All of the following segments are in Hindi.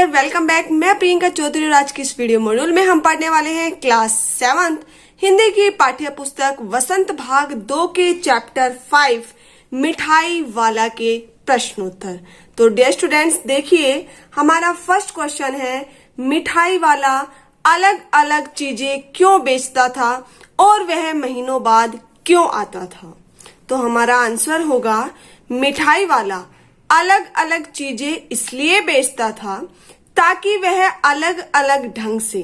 Dear, welcome back. मैं प्रियंका चौधरी और आज की इस वीडियो मॉड्यूल में हम पढ़ने वाले हैं क्लास 7 हिंदी की पाठ्य पुस्तक वसंत भाग 2 के चैप्टर 5 मिठाई वाला के प्रश्नोत्तर। तो डियर स्टूडेंट्स, देखिए हमारा फर्स्ट क्वेश्चन है, मिठाई वाला अलग अलग चीजें क्यों बेचता था और वह महीनों बाद क्यों आता था। तो हमारा आंसर होगा, मिठाई वाला अलग अलग चीजें इसलिए बेचता था ताकि वह अलग अलग ढंग से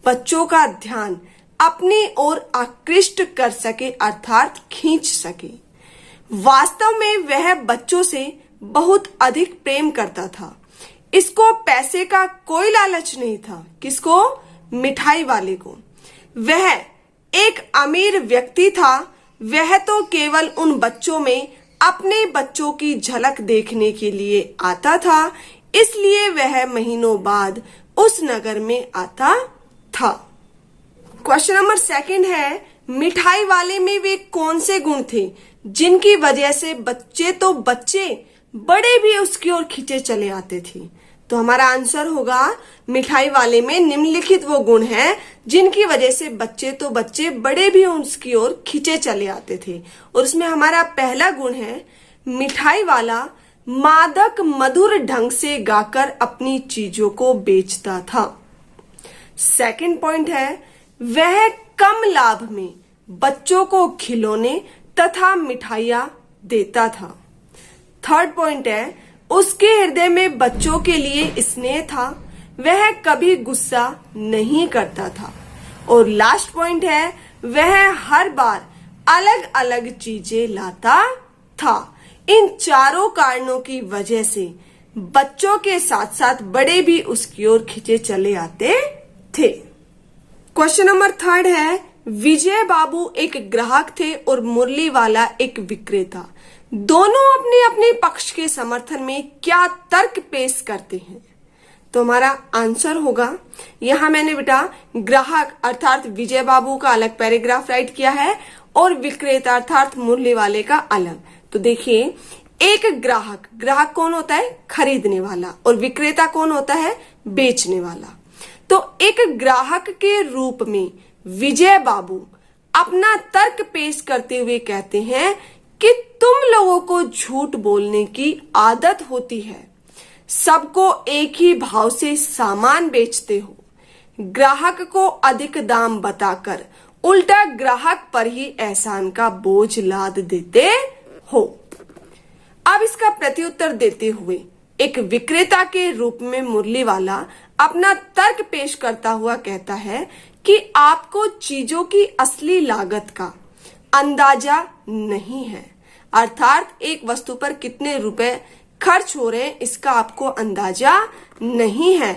बच्चों का ध्यान अपनी ओर आकृष्ट कर सके, अर्थात खींच सके। वास्तव में वह बच्चों से बहुत अधिक प्रेम करता था। इसको पैसे का कोई लालच नहीं था। किसको? मिठाई वाले को। वह एक अमीर व्यक्ति था। वह तो केवल उन बच्चों में अपने बच्चों की झलक देखने के लिए आता था, इसलिए वह महीनों बाद उस नगर में आता था। क्वेश्चन नंबर 2 है, मिठाई वाले में वे कौन से गुण थे जिनकी वजह से बच्चे बड़े भी उसकी ओर खींचे चले आते थे। तो हमारा आंसर होगा, मिठाई वाले में निम्नलिखित वो गुण हैं जिनकी वजह से बच्चे बड़े भी उसकी ओर खींचे चले आते थे। और उसमें हमारा पहला गुण है, मिठाई वाला मादक मधुर ढंग से गाकर अपनी चीजों को बेचता था। सेकंड पॉइंट है, वह कम लाभ में बच्चों को खिलौने तथा मिठाइयां देता था। थर्ड पॉइंट है, उसके हृदय में बच्चों के लिए स्नेह था। वह कभी गुस्सा नहीं करता था। और लास्ट पॉइंट है, वह हर बार अलग अलग चीजें लाता था। इन चारों कारणों की वजह से बच्चों के साथ साथ बड़े भी उसकी ओर खींचे चले आते थे। क्वेश्चन नंबर 3 है, विजय बाबू एक ग्राहक थे और मुरली वाला एक विक्रेता। दोनों अपने अपने पक्ष के समर्थन में क्या तर्क पेश करते हैं। तो हमारा आंसर होगा, यहां मैंने बेटा ग्राहक अर्थात विजय बाबू का अलग पैराग्राफ राइट किया है और विक्रेता अर्थात मुरली वाले का अलग। तो देखिए, एक ग्राहक कौन होता है? खरीदने वाला। और विक्रेता कौन होता है? बेचने वाला। तो एक ग्राहक के रूप में विजय बाबू अपना तर्क पेश करते हुए कहते हैं कि तुम लोगों को झूठ बोलने की आदत होती है, सबको एक ही भाव से सामान बेचते हो, ग्राहक को अधिक दाम बताकर उल्टा ग्राहक पर ही एहसान का बोझ लाद देते हो। अब इसका प्रत्युत्तर देते हुए एक विक्रेता के रूप में मुरली वाला अपना तर्क पेश करता हुआ कहता है कि आपको चीजों की असली लागत का अंदाजा नहीं है, अर्थात एक वस्तु पर कितने रुपए खर्च हो रहे हैं इसका आपको अंदाजा नहीं है।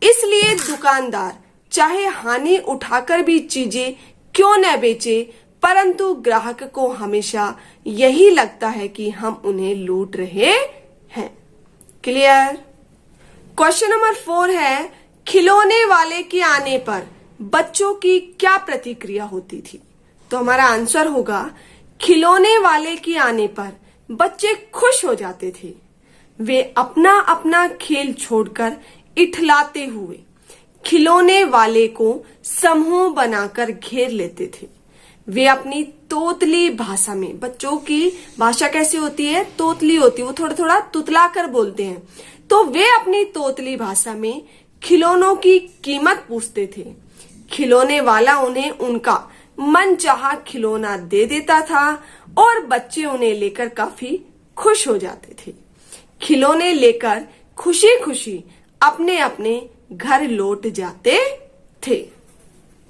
इसलिए दुकानदार चाहे हानि उठाकर भी चीजें क्यों न बेचे, परंतु ग्राहक को हमेशा यही लगता है कि हम उन्हें लूट रहे हैं। क्लियर? क्वेश्चन नंबर 4 है, खिलौने वाले के आने पर बच्चों की क्या प्रतिक्रिया होती थी। तो हमारा आंसर होगा, खिलौने वाले के आने पर बच्चे खुश हो जाते थे। वे अपना अपना खेल छोड़कर इठलाते हुए खिलौने वाले को समूह बनाकर घेर लेते थे। वे अपनी तोतली भाषा में, बच्चों की भाषा कैसी होती है? तोतली होती है, वो थोड़ा थोड़ा तुतला कर बोलते हैं। तो वे अपनी तोतली भाषा में खिलौनों की कीमत पूछते थे। खिलौने वाला उन्हें उनका मनचाहा खिलौना दे देता था और बच्चे उन्हें लेकर काफी खुश हो जाते थे। खिलौने लेकर खुशी खुशी अपने अपने घर लौट जाते थे।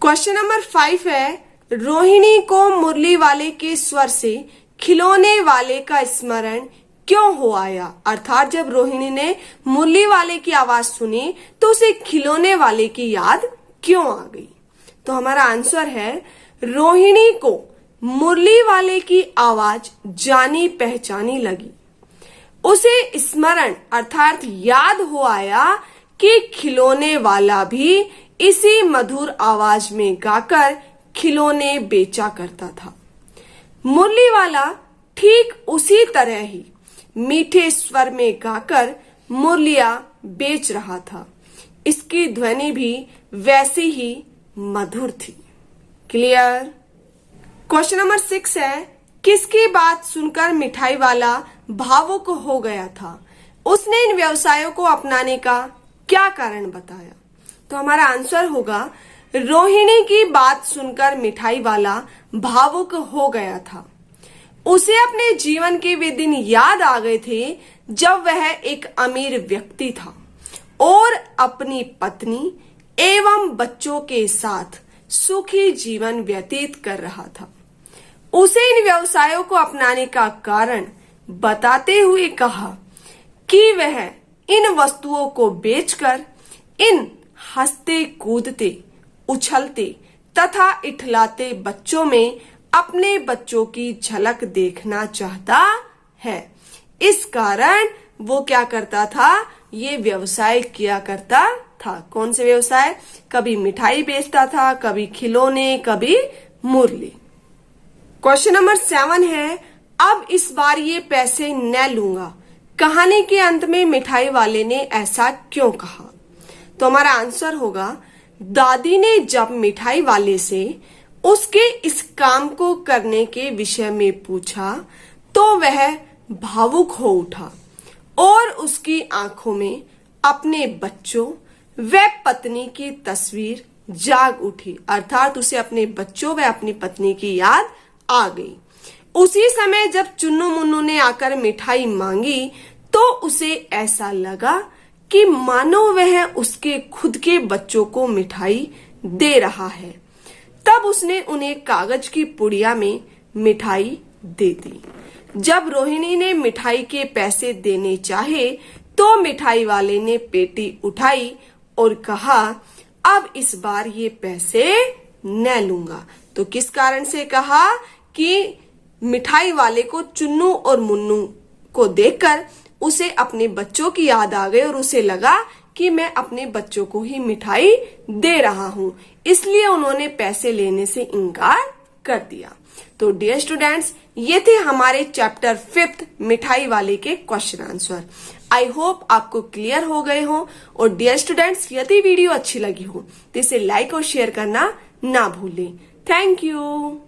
क्वेश्चन नंबर 5 है, रोहिणी को मुरली वाले के स्वर से खिलौने वाले का स्मरण क्यों हो आया, अर्थात जब रोहिणी ने मुरली वाले की आवाज सुनी तो उसे खिलौने वाले की याद क्यों आ गई। तो हमारा आंसर है, रोहिणी को मुरली वाले की आवाज जानी पहचानी लगी। उसे स्मरण अर्थात याद हो आया कि खिलौने वाला भी इसी मधुर आवाज में गाकर खिलौने बेचा करता था। मुरली वाला ठीक उसी तरह ही मीठे स्वर में गाकर मुरलियां बेच रहा था। इसकी ध्वनि भी वैसी ही मधुर थी। क्लियर। क्वेश्चन नंबर 6 है, किसकी बात सुनकर मिठाई वाला भावुक हो गया था? उसने इन व्यवसायों को अपनाने का क्या कारण बताया? तो हमारा आंसर होगा रोहिणी की बात सुनकर मिठाई वाला भावुक हो गया था। उसे अपने जीवन के वे दिन याद आ गए थे जब वह एक अमीर व्यक्ति था और अपनी पत्नी एवं बच्चों के साथ सुखी जीवन व्यतीत कर रहा था। उसे इन व्यवसायों को अपनाने का कारण बताते हुए कहा कि वह इन वस्तुओं को बेचकर इन हंसते कूदते उछलते तथा इठलाते बच्चों में अपने बच्चों की झलक देखना चाहता है। इस कारण वो क्या करता था? ये व्यवसाय किया करता था। कौन से व्यवसाय? कभी मिठाई बेचता था, कभी खिलौने, कभी मुरली। क्वेश्चन नंबर 7 है, अब इस बार ये पैसे न लूंगा। कहानी के अंत में मिठाई वाले ने ऐसा क्यों कहा? तो हमारा आंसर होगा दादी ने जब मिठाई वाले से उसके इस काम को करने के विषय में पूछा तो वह भावुक हो उठा और उसकी आंखों में अपने बच्चों व पत्नी की तस्वीर जाग उठी, अर्थात उसे अपने बच्चों व अपनी पत्नी की याद आ गई। उसी समय जब चुन्नू मुन्नू ने आकर मिठाई मांगी तो उसे ऐसा लगा कि मानो वह उसके खुद के बच्चों को मिठाई दे रहा है। तब उसने उन्हें कागज की पुड़िया में मिठाई दे दी। जब रोहिणी ने मिठाई के पैसे देने चाहे तो मिठाई वाले ने पेटी उठाई और कहा, अब इस बार ये पैसे न लूंगा। तो किस कारण से कहा? कि मिठाई वाले को चुन्नू और मुन्नू को देखकर उसे अपने बच्चों की याद आ गई और उसे लगा कि मैं अपने बच्चों को ही मिठाई दे रहा हूं, इसलिए उन्होंने पैसे लेने से इनकार कर दिया। तो डियर स्टूडेंट्स, ये थे हमारे चैप्टर 5 मिठाई वाले के क्वेश्चन आंसर। आई होप आपको क्लियर हो गए हो। और डियर स्टूडेंट्स, यदि वीडियो अच्छी लगी हो तो इसे लाइक और शेयर करना ना भूलें। Thank you.